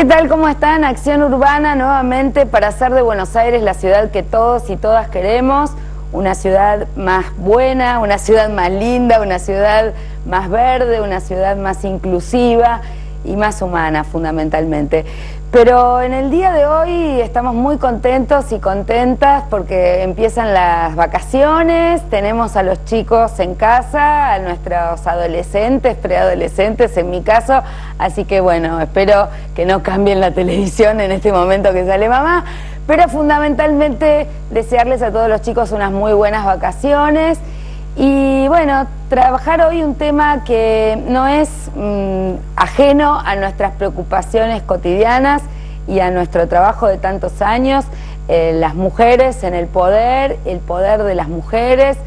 ¿Qué tal? ¿Cómo están? Acción Urbana nuevamente para hacer de Buenos Aires la ciudad que todos y todas queremos, una ciudad más buena, una ciudad más linda, una ciudad más verde, una ciudad más inclusiva y más humana fundamentalmente. Pero en el día de hoy estamos muy contentos y contentas porque empiezan las vacaciones, tenemos a los chicos en casa, a nuestros adolescentes, preadolescentes en mi caso, así que bueno, espero que no cambien la televisión en este momento que sale mamá, pero fundamentalmente desearles a todos los chicos unas muy buenas vacaciones. Y bueno, trabajar hoy un tema que no es ajeno a nuestras preocupaciones cotidianas y a nuestro trabajo de tantos años, las mujeres en el poder de las mujeres,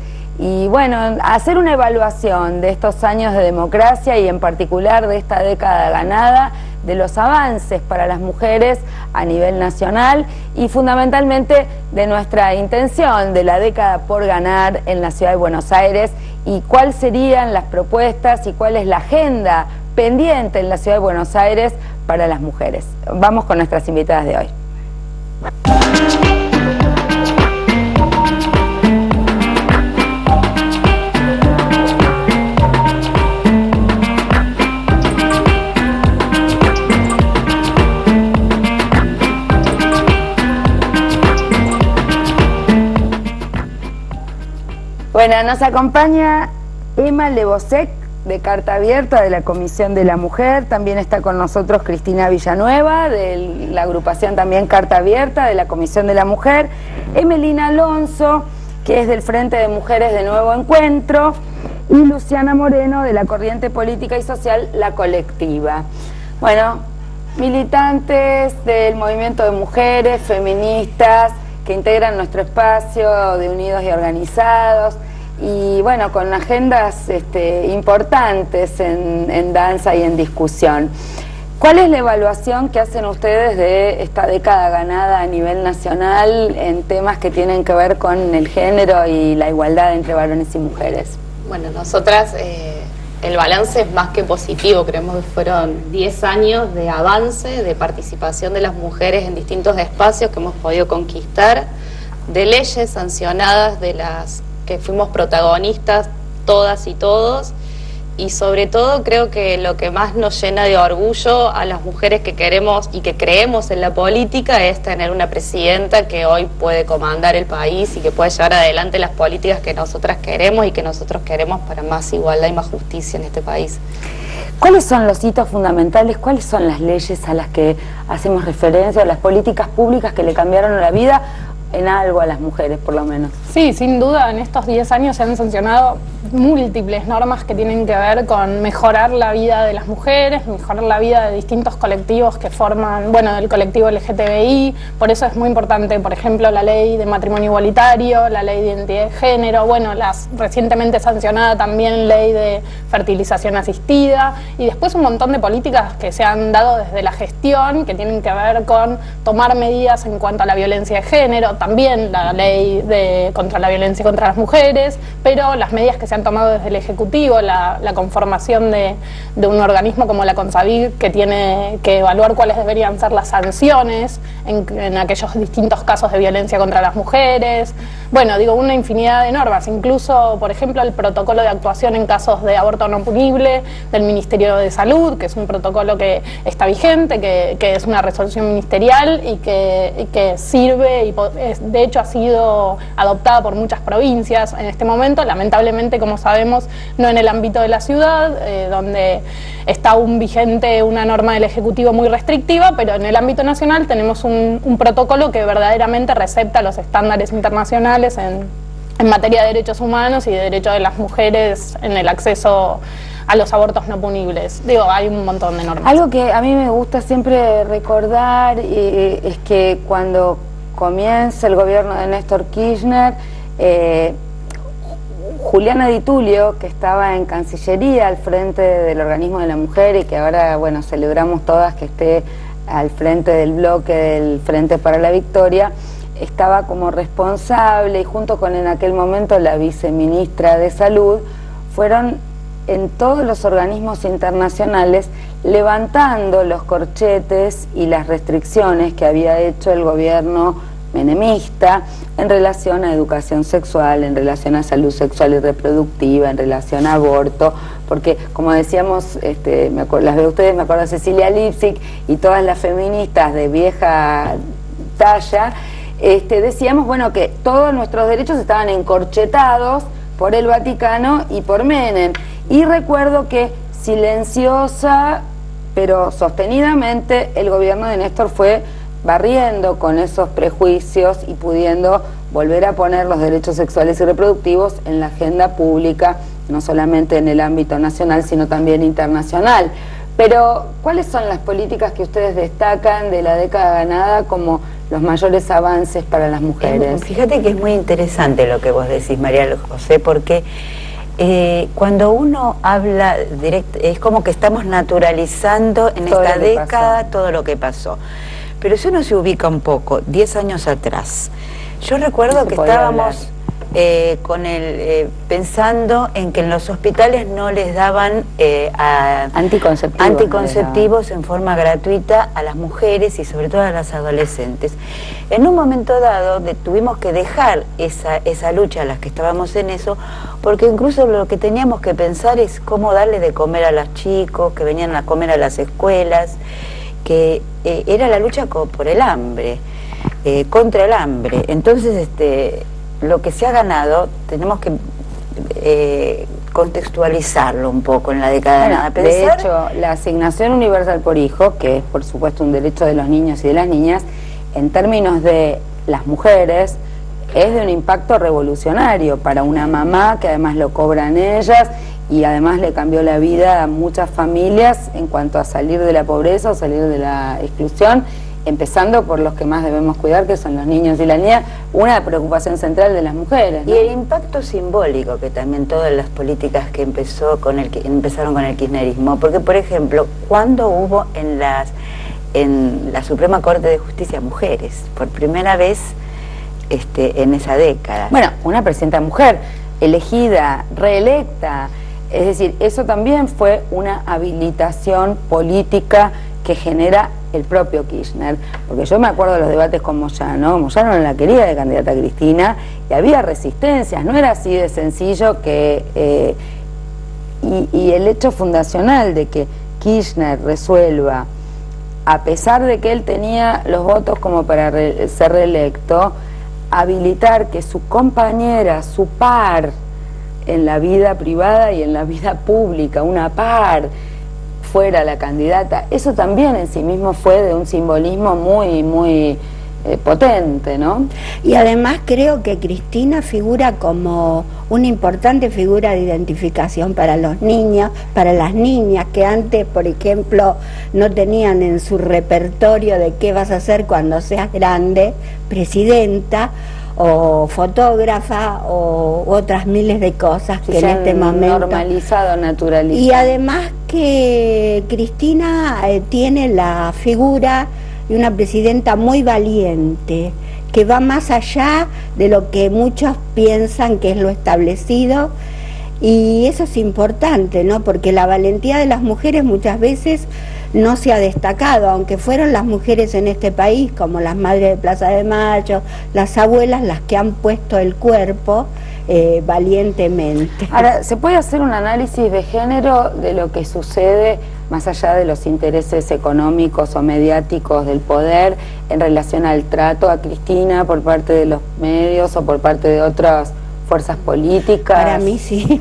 y bueno, hacer una evaluación de estos años de democracia y en particular de esta década ganada, de los avances para las mujeres a nivel nacional y fundamentalmente de nuestra intención de la década por ganar en la ciudad de Buenos Aires y cuáles serían las propuestas y cuál es la agenda pendiente en la ciudad de Buenos Aires para las mujeres. Vamos con nuestras invitadas de hoy. Bueno, nos acompaña Emma Lebosec, de Carta Abierta, de la Comisión de la Mujer. También está con nosotros Cristina Villanueva, de la agrupación también Carta Abierta, de la Comisión de la Mujer. Emelina Alonso, que es del Frente de Mujeres de Nuevo Encuentro. Y Luciana Moreno, de la corriente política y social La Colectiva. Bueno, militantes del movimiento de mujeres, feministas, que integran nuestro espacio de Unidos y Organizados, y bueno, con agendas importantes en danza y en discusión. ¿Cuál es la evaluación que hacen ustedes de esta década ganada a nivel nacional en temas que tienen que ver con el género y la igualdad entre varones y mujeres? Bueno, nosotras el balance es más que positivo, creemos que fueron 10 años de avance, de participación de las mujeres en distintos espacios que hemos podido conquistar, de leyes sancionadas de las que fuimos protagonistas todas y todos, y sobre todo creo que lo que más nos llena de orgullo a las mujeres que queremos y que creemos en la política es tener una presidenta que hoy puede comandar el país y que puede llevar adelante las políticas que nosotras queremos y que nosotros queremos para más igualdad y más justicia en este país. ¿Cuáles son los hitos fundamentales? ¿Cuáles son las leyes a las que hacemos referencia, las políticas públicas que le cambiaron la vida en algo a las mujeres, por lo menos? Sí, sin duda, en estos 10 años se han sancionado múltiples normas que tienen que ver con mejorar la vida de las mujeres, mejorar la vida de distintos colectivos que forman, bueno, del colectivo LGTBI. Por eso es muy importante, por ejemplo, la ley de matrimonio igualitario, la ley de identidad de género, bueno, las recientemente sancionada también ley de fertilización asistida, y después un montón de políticas que se han dado desde la gestión que tienen que ver con tomar medidas en cuanto a la violencia de género, también la ley contra la violencia contra las mujeres, pero las medidas que se han tomado desde el Ejecutivo, la conformación de un organismo como la CONSAVIR, que tiene que evaluar cuáles deberían ser las sanciones en aquellos distintos casos de violencia contra las mujeres. Bueno, digo, una infinidad de normas, incluso, por ejemplo, el protocolo de actuación en casos de aborto no punible del Ministerio de Salud, que es un protocolo que está vigente, que es una resolución ministerial y que sirve y de hecho ha sido adoptada por muchas provincias en este momento, lamentablemente, como sabemos, no en el ámbito de la ciudad, donde está aún vigente una norma del Ejecutivo muy restrictiva, pero en el ámbito nacional tenemos un protocolo que verdaderamente recepta los estándares internacionales en materia de derechos humanos y de derechos de las mujeres en el acceso a los abortos no punibles. Digo, hay un montón de normas. Algo que a mí me gusta siempre recordar es que cuando comienza el gobierno de Néstor Kirchner, Juliana Di Tulio, que estaba en Cancillería al frente del organismo de la mujer y que ahora, bueno, celebramos todas que esté al frente del bloque del Frente para la Victoria, estaba como responsable y junto con en aquel momento la viceministra de Salud, fueron en todos los organismos internacionales levantando los corchetes y las restricciones que había hecho el gobierno menemista en relación a educación sexual, en relación a salud sexual y reproductiva, en relación a aborto, porque como decíamos, las veo ustedes, me acuerdo de Cecilia Lipsic y todas las feministas de vieja talla, decíamos, bueno, que todos nuestros derechos estaban encorchetados por el Vaticano y por Menem. Y recuerdo que silenciosa, pero sostenidamente, el gobierno de Néstor fue barriendo con esos prejuicios y pudiendo volver a poner los derechos sexuales y reproductivos en la agenda pública, no solamente en el ámbito nacional, sino también internacional. Pero, ¿cuáles son las políticas que ustedes destacan de la década ganada como los mayores avances para las mujeres? Fíjate que es muy interesante lo que vos decís, María José, porque cuando uno habla directo, es como que estamos naturalizando en esta década todo lo que pasó. Pero si uno se ubica un poco, 10 años atrás, yo recuerdo que estábamos pensando en que en los hospitales no les daban anticonceptivos en forma gratuita a las mujeres y sobre todo a las adolescentes. En un momento dado tuvimos que dejar esa lucha a las que estábamos en eso, porque incluso lo que teníamos que pensar es cómo darle de comer a los chicos que venían a comer a las escuelas, que era la lucha por el hambre, contra el hambre. Entonces, lo que se ha ganado, tenemos que contextualizarlo un poco en la década ganada. De hecho, la asignación universal por hijo, que es por supuesto un derecho de los niños y de las niñas, en términos de las mujeres, es de un impacto revolucionario para una mamá, que además lo cobran ellas, y además le cambió la vida a muchas familias en cuanto a salir de la pobreza o salir de la exclusión, empezando por los que más debemos cuidar, que son los niños y las niñas, una preocupación central de las mujeres, ¿no? Y el impacto simbólico que también todas las políticas que empezaron con el kirchnerismo, porque por ejemplo, cuando hubo en la Suprema Corte de Justicia mujeres, por primera vez en esa década. Bueno, una presidenta mujer, elegida, reelecta, es decir, eso también fue una habilitación política que genera el propio Kirchner, porque yo me acuerdo de los debates con Moyano no la quería de candidata a Cristina, y había resistencias, no era así de sencillo que... y el hecho fundacional de que Kirchner resuelva, a pesar de que él tenía los votos como para ser reelecto, habilitar que su compañera, su par, en la vida privada y en la vida pública, una par, fuera la candidata, eso también en sí mismo fue de un simbolismo muy, muy potente, ¿no? Y además creo que Cristina figura como una importante figura de identificación para los niños, para las niñas que antes, por ejemplo, no tenían en su repertorio de qué vas a hacer cuando seas grande, presidenta o fotógrafa o otras miles de cosas que en este momento normalizado, naturalizado. Y además que Cristina tiene la figura de una presidenta muy valiente, que va más allá de lo que muchos piensan que es lo establecido, y eso es importante, ¿no? Porque la valentía de las mujeres muchas veces no se ha destacado, aunque fueron las mujeres en este país, como las madres de Plaza de Mayo, las abuelas, las que han puesto el cuerpo valientemente. Ahora, ¿se puede hacer un análisis de género de lo que sucede más allá de los intereses económicos o mediáticos del poder en relación al trato a Cristina por parte de los medios o por parte de otras fuerzas políticas? Para mí sí.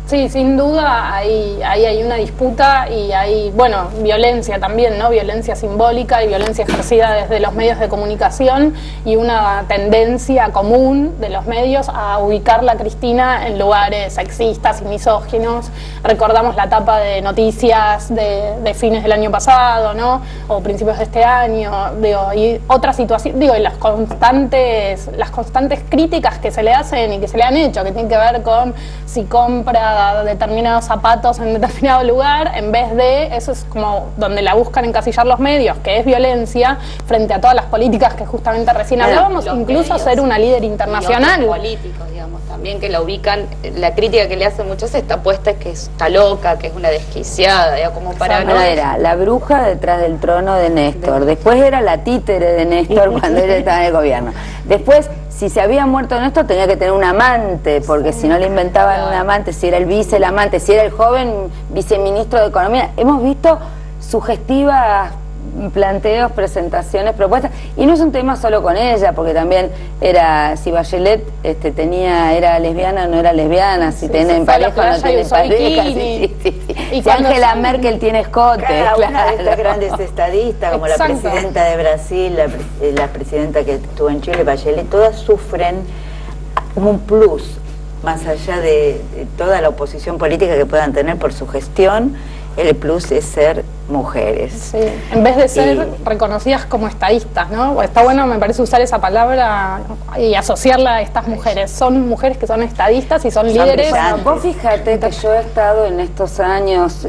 Sí, sin duda ahí hay una disputa y hay, bueno, violencia también, ¿no? Violencia simbólica y violencia ejercida desde los medios de comunicación, y una tendencia común de los medios a ubicarla a Cristina en lugares sexistas y misóginos. Recordamos la etapa de noticias de fines del año pasado, ¿no? O principios de este año, digo, y otra situación, digo, y las constantes críticas que se le hacen y que se le han hecho, que tienen que ver con si compra usar determinados zapatos en determinado lugar, en vez de, eso es como donde la buscan encasillar los medios, que es violencia, frente a todas las políticas que justamente recién hablábamos, incluso ser una líder internacional. Y políticos, digamos, también que la ubican, la crítica que le hacen muchos está puesta es que está loca, que es una desquiciada, digamos, como para no era la bruja detrás del trono de Néstor, después era la títere de Néstor cuando él estaba en el gobierno. Después, si se había muerto Néstor, tenía que tener un amante, porque si no le inventaban un amante, si era el vice, el amante, si era el joven viceministro de Economía. Hemos visto sugestivas planteos, presentaciones, propuestas, y no es un tema solo con ella, porque también era si Bachelet era lesbiana o no era lesbiana, si tienen pareja o no tienen pareja, si Angela Merkel tiene escote. Una de estas grandes estadistas, como la presidenta de Brasil, la presidenta que estuvo en Chile, Bachelet, todas sufren como un plus, más allá de toda la oposición política que puedan tener por su gestión. El plus es ser mujeres. Sí, en vez de ser reconocidas como estadistas, ¿no? Está bueno, me parece, usar esa palabra y asociarla a estas mujeres. Son mujeres que son estadistas y son líderes. Bueno, vos fíjate que yo he estado en estos años,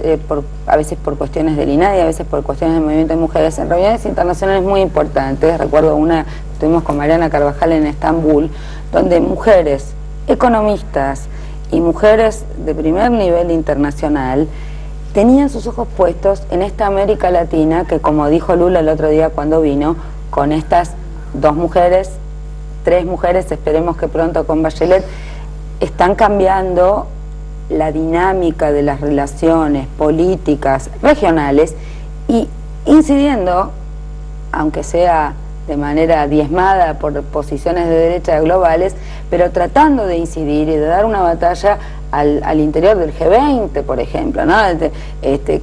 a veces por cuestiones del INADI, a veces por cuestiones del movimiento de mujeres, en reuniones internacionales muy importantes. Recuerdo una, estuvimos con Mariana Carvajal en Estambul, donde mujeres economistas y mujeres de primer nivel internacional tenían sus ojos puestos en esta América Latina que, como dijo Lula el otro día cuando vino, con estas 2 mujeres, 3 mujeres, esperemos que pronto con Bachelet, están cambiando la dinámica de las relaciones políticas regionales y incidiendo, aunque sea de manera diezmada por posiciones de derecha globales, pero tratando de incidir y de dar una batalla al interior del G20, por ejemplo, ¿no?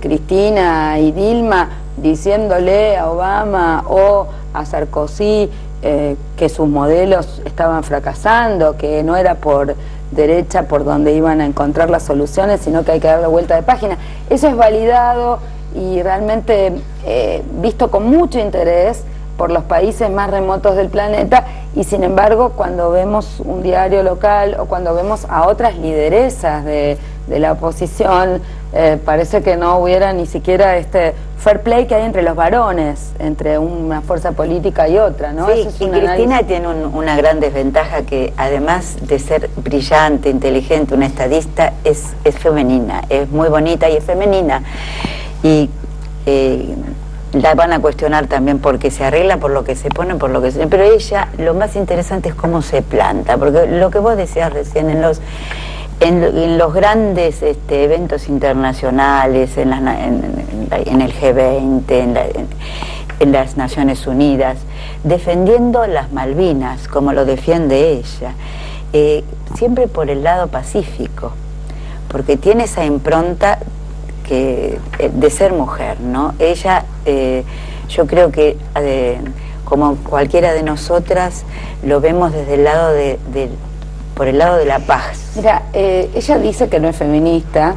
Cristina y Dilma diciéndole a Obama o a Sarkozy que sus modelos estaban fracasando, que no era por derecha por donde iban a encontrar las soluciones, sino que hay que darle vuelta de página. Eso es validado y realmente visto con mucho interés por los países más remotos del planeta, y sin embargo cuando vemos un diario local o cuando vemos a otras lideresas de la oposición, parece que no hubiera ni siquiera este fair play que hay entre los varones, entre una fuerza política y otra, ¿no? Sí, eso es y Cristina tiene una gran desventaja, que además de ser brillante, inteligente, una estadista, es femenina, es muy bonita y es femenina, y la van a cuestionar también porque se arregla por lo que se pone, por lo que se... Pero ella, lo más interesante es cómo se planta, porque lo que vos decías recién, en los grandes eventos internacionales, en el G20, en las Naciones Unidas, defendiendo las Malvinas, como lo defiende ella, siempre por el lado pacífico, porque tiene esa impronta de ser mujer, ¿no? Ella, yo creo que como cualquiera de nosotras, lo vemos desde el lado por el lado de la paz. Mira, ella dice que no es feminista,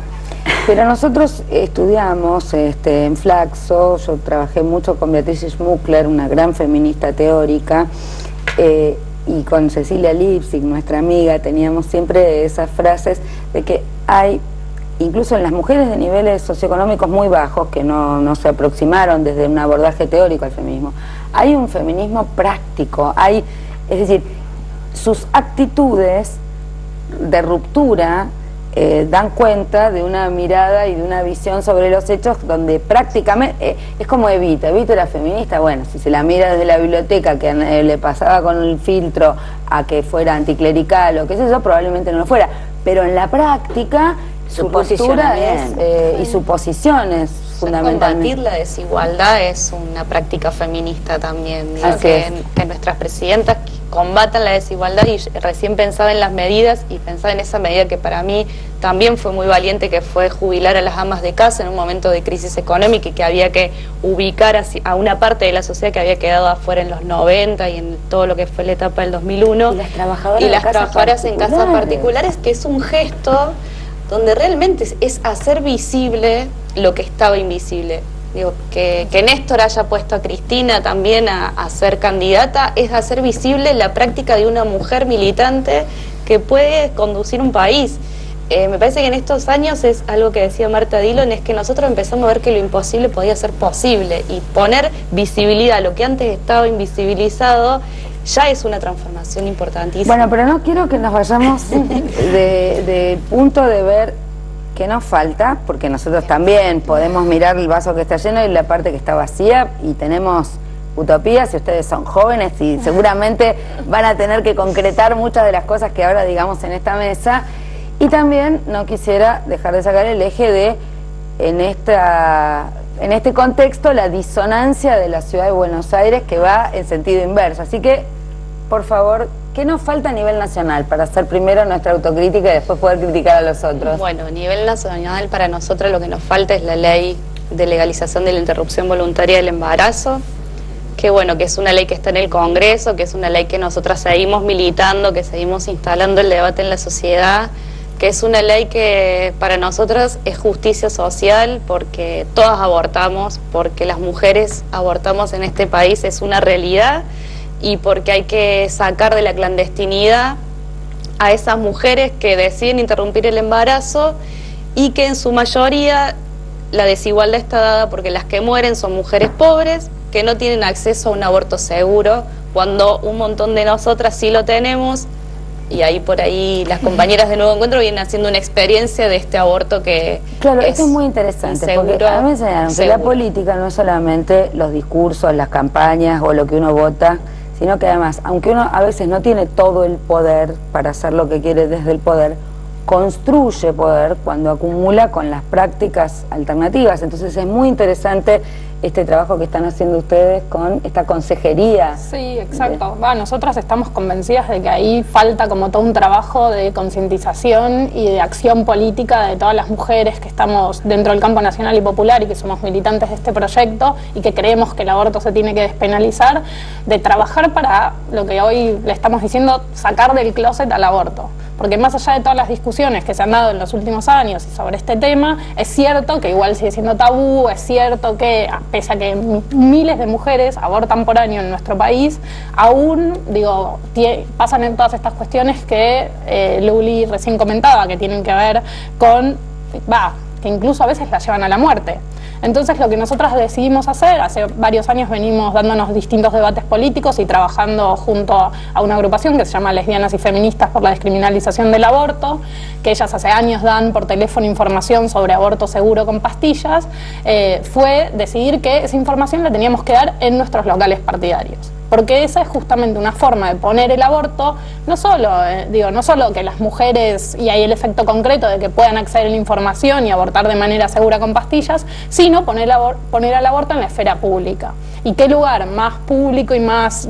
pero nosotros estudiamos en Flaxo, yo trabajé mucho con Beatriz Schmuckler, una gran feminista teórica, y con Cecilia Lipsig, nuestra amiga, teníamos siempre esas frases de que hay, incluso en las mujeres de niveles socioeconómicos muy bajos, que no se aproximaron desde un abordaje teórico al feminismo, hay un feminismo práctico, es decir, sus actitudes de ruptura dan cuenta de una mirada y de una visión sobre los hechos donde prácticamente, es como Evita era feminista, bueno, si se la mira desde la biblioteca, que le pasaba con el filtro a que fuera anticlerical o qué sé yo, probablemente no lo fuera, pero en la práctica su postura y su posición es fundamentalmente. Combatir la desigualdad es una práctica feminista también. Digo, que nuestras presidentas combatan la desigualdad, y recién pensaba en las medidas y pensaba en esa medida que para mí también fue muy valiente, que fue jubilar a las amas de casa en un momento de crisis económica y que había que ubicar a una parte de la sociedad que había quedado afuera en los 90 y en todo lo que fue la etapa del 2001. Y las trabajadoras en casas particulares, que es un gesto donde realmente es hacer visible lo que estaba invisible. Digo, que Néstor haya puesto a Cristina también a ser candidata, es hacer visible la práctica de una mujer militante que puede conducir un país. Me parece que en estos años es algo que decía Marta Dillon, es que nosotros empezamos a ver que lo imposible podía ser posible y poner visibilidad a lo que antes estaba invisibilizado ya es una transformación importantísima. Bueno, pero no quiero que nos vayamos de punto de ver qué nos falta, porque nosotros también podemos mirar el vaso que está lleno y la parte que está vacía, y tenemos utopías, y ustedes son jóvenes y seguramente van a tener que concretar muchas de las cosas que ahora digamos en esta mesa. Y también no quisiera dejar de sacar el eje de, en este contexto, la disonancia de la ciudad de Buenos Aires, que va en sentido inverso. Así que, por favor, ¿qué nos falta a nivel nacional para hacer primero nuestra autocrítica y después poder criticar a los otros? Bueno, a nivel nacional para nosotros lo que nos falta es la ley de legalización de la interrupción voluntaria del embarazo, que bueno, que es una ley que está en el Congreso, que es una ley que nosotras seguimos militando, que seguimos instalando el debate en la sociedad, que es una ley que para nosotras es justicia social, porque todas abortamos, porque las mujeres abortamos en este país, es una realidad, y porque hay que sacar de la clandestinidad a esas mujeres que deciden interrumpir el embarazo, y que en su mayoría la desigualdad está dada porque las que mueren son mujeres pobres, que no tienen acceso a un aborto seguro, cuando un montón de nosotras sí lo tenemos. Y ahí por ahí las compañeras de Nuevo Encuentro vienen haciendo una experiencia de este aborto que claro, esto es muy interesante, porque a mí me enseñaron que la política no es solamente los discursos, las campañas o lo que uno vota, sino que además, aunque uno a veces no tiene todo el poder para hacer lo que quiere desde el poder, construye poder cuando acumula con las prácticas alternativas. Entonces es muy interesante este trabajo que están haciendo ustedes con esta consejería. Sí, exacto. Nosotras estamos convencidas de que ahí falta como todo un trabajo de concientización y de acción política de todas las mujeres que estamos dentro del campo nacional y popular y que somos militantes de este proyecto y que creemos que el aborto se tiene que despenalizar, de trabajar para lo que hoy le estamos diciendo, sacar del closet al aborto. Porque más allá de todas las discusiones que se han dado en los últimos años sobre este tema, es cierto que igual sigue siendo tabú, es cierto que pese a que miles de mujeres abortan por año en nuestro país, aún, digo, pasan en todas estas cuestiones que Luli recién comentaba, que tienen que ver con, que incluso a veces la llevan a la muerte. Entonces lo que nosotras decidimos hacer, hace varios años venimos dándonos distintos debates políticos y trabajando junto a una agrupación que se llama Lesbianas y Feministas por la Descriminalización del Aborto, que ellas hace años dan por teléfono información sobre aborto seguro con pastillas, fue decidir que esa información la teníamos que dar en nuestros locales partidarios. Porque esa es justamente una forma de poner el aborto, no solo que las mujeres, y hay el efecto concreto de que puedan acceder a la información y abortar de manera segura con pastillas, sino poner al aborto en la esfera pública. ¿Y qué lugar más público y más,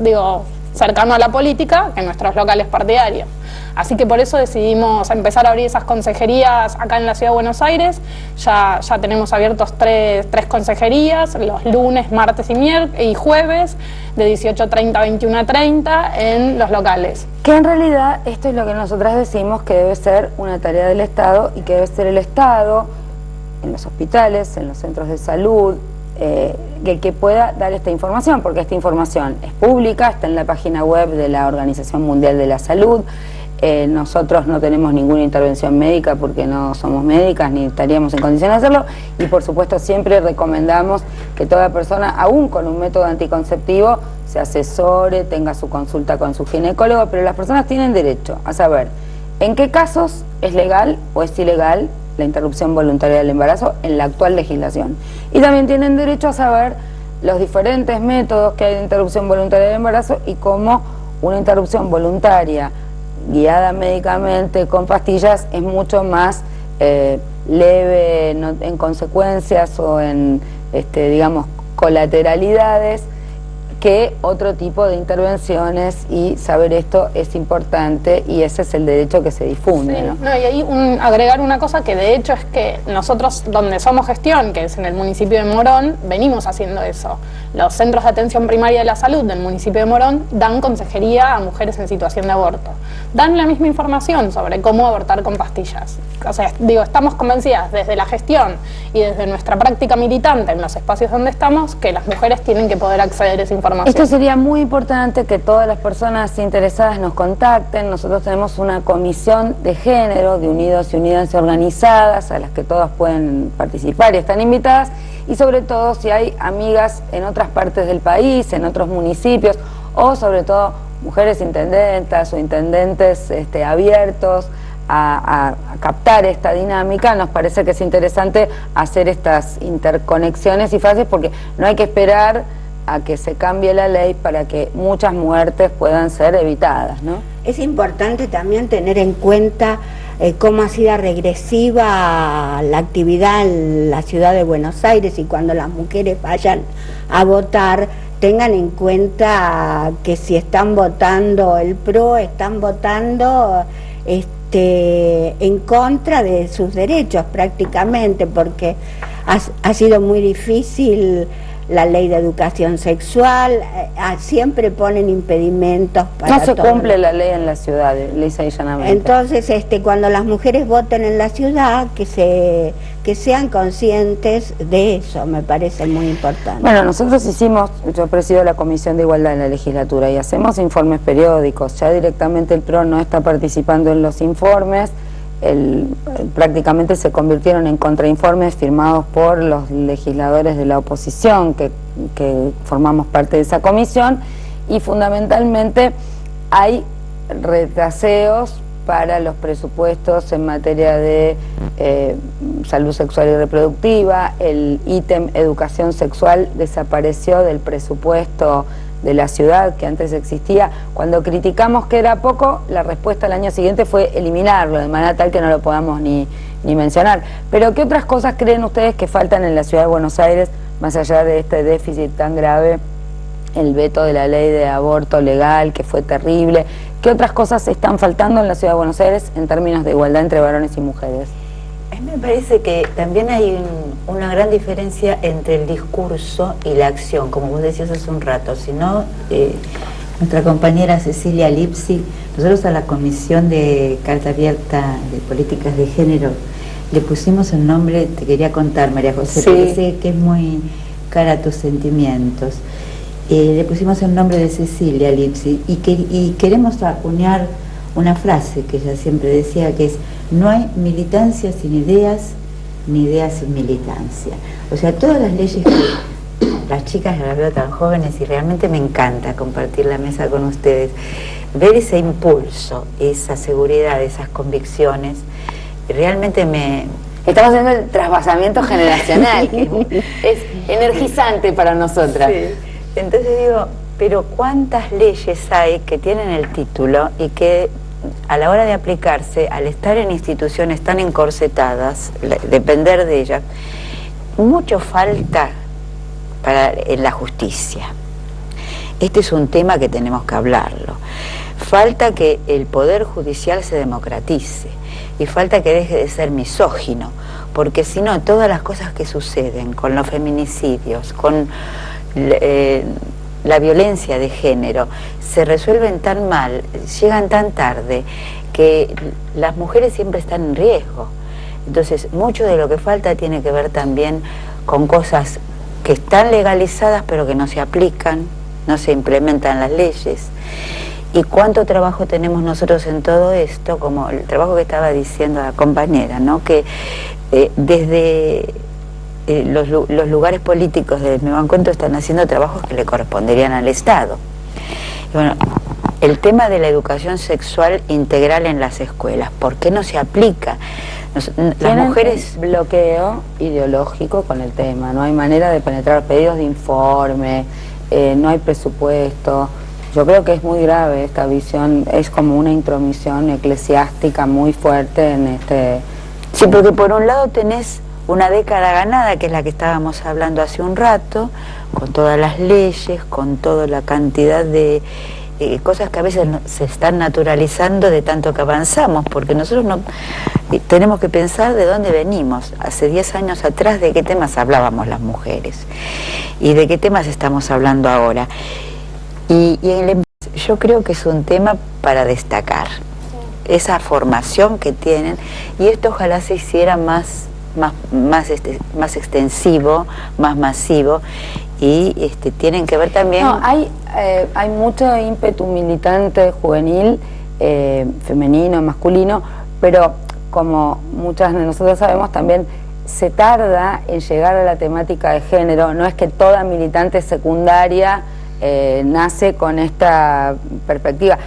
cercano a la política que nuestros locales partidarios? Así que por eso decidimos empezar a abrir esas consejerías acá en la Ciudad de Buenos Aires. Ya tenemos abiertos tres consejerías, los lunes, martes y jueves, de 18:30 a 21:30 en los locales. Que en realidad esto es lo que nosotras decimos que debe ser una tarea del Estado, y que debe ser el Estado en los hospitales, en los centros de salud, el que pueda dar esta información, porque esta información es pública, está en la página web de la Organización Mundial de la Salud. Nosotros no tenemos ninguna intervención médica porque no somos médicas ni estaríamos en condiciones de hacerlo, y por supuesto siempre recomendamos que toda persona, aún con un método anticonceptivo, se asesore, tenga su consulta con su ginecólogo, pero las personas tienen derecho a saber en qué casos es legal o es ilegal la interrupción voluntaria del embarazo en la actual legislación, y también tienen derecho a saber los diferentes métodos que hay de interrupción voluntaria del embarazo y cómo una interrupción voluntaria guiada médicamente con pastillas es mucho más leve en consecuencias o en digamos colateralidades que otro tipo de intervenciones, y saber esto es importante, y ese es el derecho que se difunde. Sí, ¿no? Y ahí agregar una cosa que de hecho es que nosotros donde somos gestión, que es en el municipio de Morón, venimos haciendo eso. Los centros de atención primaria de la salud del municipio de Morón dan consejería a mujeres en situación de aborto. Dan la misma información sobre cómo abortar con pastillas. O sea, estamos convencidas desde la gestión y desde nuestra práctica militante en los espacios donde estamos que las mujeres tienen que poder acceder a esa información información. Esto sería muy importante que todas las personas interesadas nos contacten. Nosotros tenemos una comisión de género de Unidos y Unidas Organizadas a las que todas pueden participar y están invitadas, y sobre todo si hay amigas en otras partes del país, en otros municipios, o sobre todo mujeres intendentas o intendentes abiertos a captar esta dinámica, nos parece que es interesante hacer estas interconexiones y fases, porque no hay que esperar a que se cambie la ley para que muchas muertes puedan ser evitadas, ¿no? Es importante también tener en cuenta cómo ha sido regresiva la actividad en la ciudad de Buenos Aires, y cuando las mujeres vayan a votar tengan en cuenta que si están votando el PRO, están votando en contra de sus derechos prácticamente, porque ha sido muy difícil la ley de educación sexual, siempre ponen impedimentos para no se cumple la ley en la ciudad, lisa y llanamente. Entonces, cuando las mujeres voten en la ciudad, que sean conscientes de eso, me parece muy importante. Bueno, nosotros yo presido la Comisión de Igualdad en la legislatura y hacemos informes periódicos. Ya directamente el PRO no está participando en los informes. Prácticamente se convirtieron en contrainformes firmados por los legisladores de la oposición que formamos parte de esa comisión, y fundamentalmente hay retraseos para los presupuestos en materia de salud sexual y reproductiva. El ítem educación sexual desapareció del presupuesto de la ciudad, que antes existía. Cuando criticamos que era poco, la respuesta al año siguiente fue eliminarlo, de manera tal que no lo podamos ni mencionar. Pero ¿qué otras cosas creen ustedes que faltan en la ciudad de Buenos Aires, más allá de este déficit tan grave, el veto de la ley de aborto legal, que fue terrible? ¿Qué otras cosas están faltando en la ciudad de Buenos Aires en términos de igualdad entre varones y mujeres? A mí me parece que también hay una gran diferencia entre el discurso y la acción, como vos decías hace un rato. Si no, nuestra compañera Cecilia Lipsi, nosotros a la Comisión de Carta Abierta de Políticas de Género le pusimos el nombre, te quería contar, María José, sí, porque sé que es muy cara a tus sentimientos. Le pusimos el nombre de Cecilia Lipsi y queremos acuñar una frase que ella siempre decía, que es: no hay militancia sin ideas, ni ideas sin militancia. O sea, todas las leyes que las chicas las veo tan jóvenes y realmente me encanta compartir la mesa con ustedes, ver ese impulso, esa seguridad, esas convicciones, realmente me... Estamos haciendo el trasvasamiento generacional, que es energizante para nosotras. Sí. Entonces digo, pero ¿cuántas leyes hay que tienen el título y que a la hora de aplicarse, al estar en instituciones tan encorsetadas, depender de ellas, mucho falta en la justicia? Este es un tema que tenemos que hablarlo. Falta que el Poder Judicial se democratice y falta que deje de ser misógino, porque si no, todas las cosas que suceden con los feminicidios, con la violencia de género, se resuelven tan mal, llegan tan tarde, que las mujeres siempre están en riesgo. Entonces, mucho de lo que falta tiene que ver también con cosas que están legalizadas pero que no se aplican, no se implementan las leyes. Y cuánto trabajo tenemos nosotros en todo esto, como el trabajo que estaba diciendo la compañera, ¿no? Que desde los lugares políticos del Nuevo Encuentro están haciendo trabajos que le corresponderían al Estado. Y bueno, el tema de la educación sexual integral en las escuelas, ¿por qué no se aplica? Las mujeres... bloqueo ideológico con el tema, no hay manera de penetrar pedidos de informe, no hay presupuesto. Yo creo que es muy grave esta visión, es como una intromisión eclesiástica muy fuerte en este... Sí, porque por un lado tenés una década ganada, que es la que estábamos hablando hace un rato, con todas las leyes, con toda la cantidad de cosas que a veces se están naturalizando de tanto que avanzamos, porque nosotros no tenemos que pensar de dónde venimos. Hace 10 años atrás, ¿de qué temas hablábamos las mujeres? ¿Y de qué temas estamos hablando ahora? Y yo creo que es un tema para destacar, esa formación que tienen, y esto ojalá se hiciera más extensivo, más masivo, y tienen que ver también... No, hay mucho ímpetu militante juvenil, femenino, masculino, pero como muchas de nosotros sabemos también se tarda en llegar a la temática de género. No es que toda militante secundaria nace con esta perspectiva.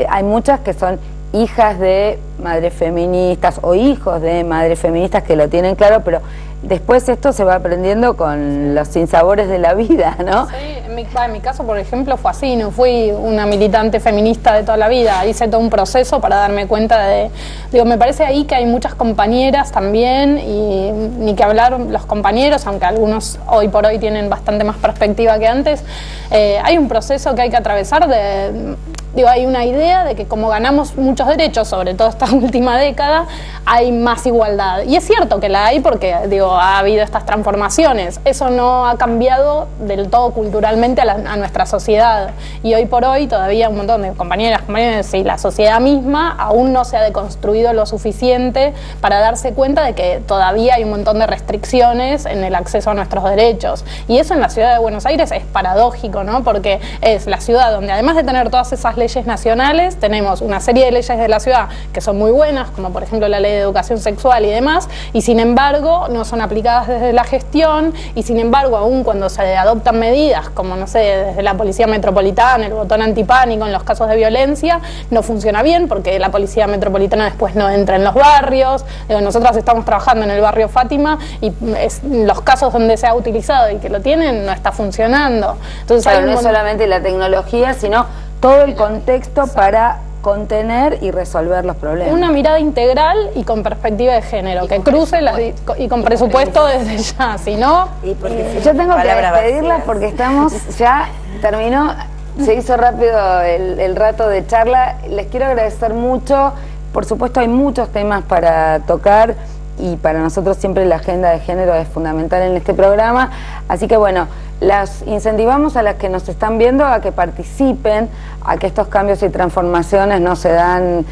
Hay muchas que son hijas de madres feministas o hijos de madres feministas que lo tienen claro, pero después esto se va aprendiendo con los sinsabores de la vida, ¿no? Sí, en mi caso, por ejemplo, fue así. No fui una militante feminista de toda la vida. Hice todo un proceso para darme cuenta de... Digo, me parece ahí que hay muchas compañeras también, y ni que hablar los compañeros, aunque algunos hoy por hoy tienen bastante más perspectiva que antes. Hay un proceso que hay que atravesar de... Digo, hay una idea de que como ganamos muchos derechos, sobre todo esta última década, hay más igualdad. Y es cierto que la hay porque, digo, ha habido estas transformaciones. Eso no ha cambiado del todo culturalmente a nuestra sociedad. Y hoy por hoy todavía un montón de compañeras y la sociedad misma aún no se ha deconstruido lo suficiente para darse cuenta de que todavía hay un montón de restricciones en el acceso a nuestros derechos. Y eso en la ciudad de Buenos Aires es paradójico, ¿no? Porque es la ciudad donde, además de tener todas esas leyes nacionales, tenemos una serie de leyes de la ciudad que son muy buenas, como por ejemplo la ley de educación sexual y demás, y sin embargo no son aplicadas desde la gestión, y sin embargo aún cuando se adoptan medidas como, no sé, desde la policía metropolitana, el botón antipánico en los casos de violencia, no funciona bien porque la policía metropolitana después no entra en los barrios. Nosotras estamos trabajando en el barrio Fátima y los casos donde se ha utilizado y que lo tienen no está funcionando. Entonces, claro, no es solamente la tecnología, sino todo el contexto para contener y resolver los problemas. Una mirada integral y con perspectiva de género, que cruce y con presupuesto desde ya, si no... Yo tengo que despedirla porque estamos, ya terminó, se hizo rápido el rato de charla. Les quiero agradecer mucho, por supuesto hay muchos temas para tocar, y para nosotros siempre la agenda de género es fundamental en este programa, así que bueno, las incentivamos a las que nos están viendo a que participen, a que estos cambios y transformaciones no se dan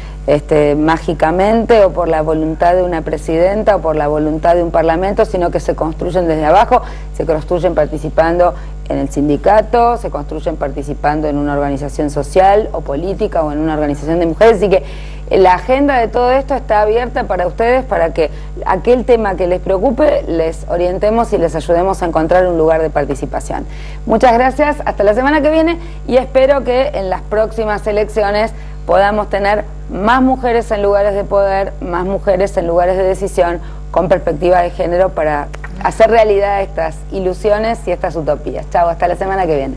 mágicamente o por la voluntad de una presidenta o por la voluntad de un parlamento, sino que se construyen desde abajo, se construyen participando en el sindicato, se construyen participando en una organización social o política o en una organización de mujeres, así que la agenda de todo esto está abierta para ustedes, para que aquel tema que les preocupe les orientemos y les ayudemos a encontrar un lugar de participación. Muchas gracias, hasta la semana que viene, y espero que en las próximas elecciones podamos tener más mujeres en lugares de poder, más mujeres en lugares de decisión, con perspectiva de género, para hacer realidad estas ilusiones y estas utopías. Chao, hasta la semana que viene.